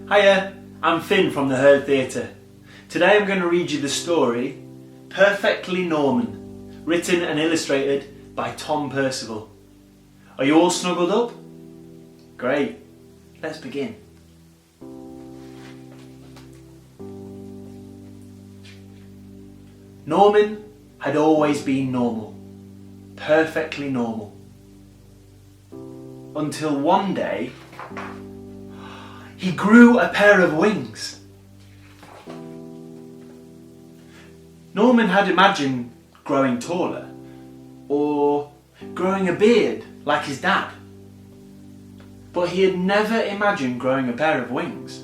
Hiya, I'm Finn from the Herd Theatre. Today I'm going to read you the story Perfectly Norman, written and illustrated by Tom Percival. Are you all snuggled up? Great, let's begin. Norman had always been normal, perfectly normal. Until one day, he grew a pair of wings. Norman had imagined growing taller, or growing a beard like his dad. But he had never imagined growing a pair of wings.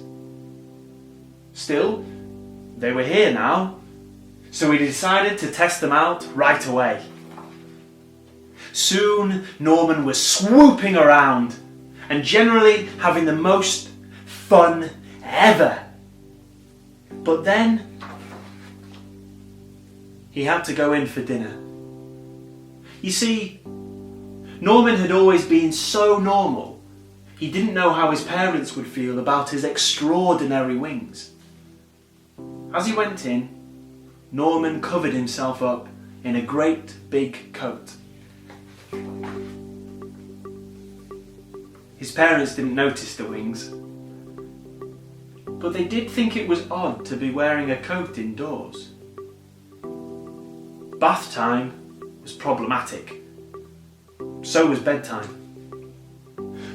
Still, they were here now, so he decided to test them out right away. Soon, Norman was swooping around and generally having the most fun ever. But then, he had to go in for dinner. You see, Norman had always been so normal, he didn't know how his parents would feel about his extraordinary wings. As he went in, Norman covered himself up in a great big coat. His parents didn't notice the wings, but they did think it was odd to be wearing a coat indoors. Bath time was problematic. So was bedtime.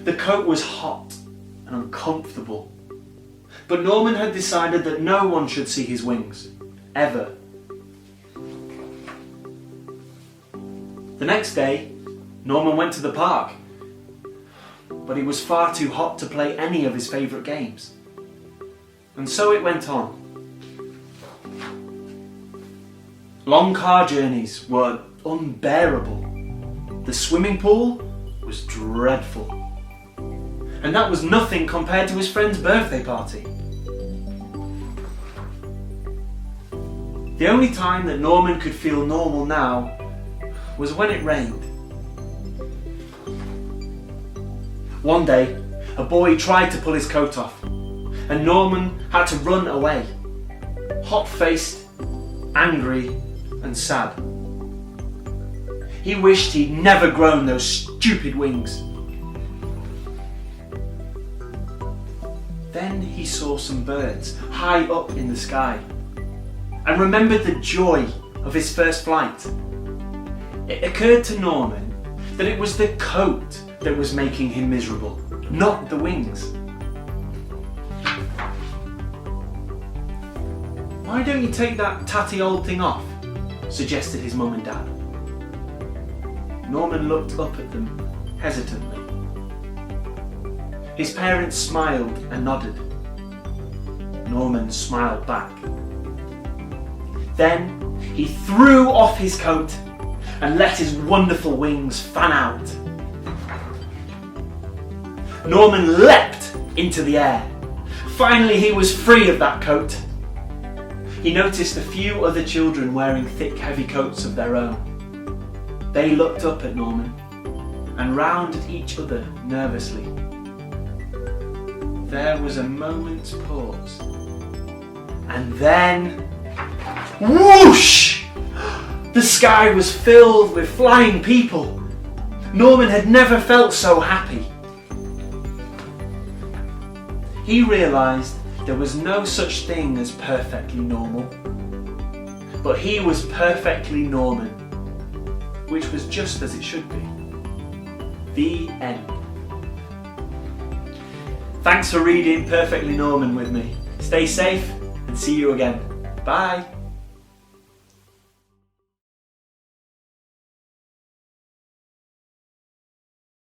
The coat was hot and uncomfortable, but Norman had decided that no one should see his wings, ever. The next day, Norman went to the park, but it was far too hot to play any of his favourite games. And so it went on. Long car journeys were unbearable. The swimming pool was dreadful. And that was nothing compared to his friend's birthday party. The only time that Norman could feel normal now was when it rained. One day, a boy tried to pull his coat off, and Norman had to run away, hot-faced, angry and sad. He wished he'd never grown those stupid wings. Then he saw some birds high up in the sky and remembered the joy of his first flight. It occurred to Norman that it was the coat that was making him miserable, not the wings. "Why don't you take that tatty old thing off?" suggested his mum and dad. Norman looked up at them hesitantly. His parents smiled and nodded. Norman smiled back. Then he threw off his coat and let his wonderful wings fan out. Norman leapt into the air. Finally he was free of that coat. He noticed a few other children wearing thick, heavy coats of their own. They looked up at Norman and round at each other nervously. There was a moment's pause. And then, whoosh! The sky was filled with flying people. Norman had never felt so happy. He realised there was no such thing as perfectly normal, but he was perfectly Norman, which was just as it should be. The end. Thanks for reading Perfectly Norman with me. Stay safe and see you again. Bye.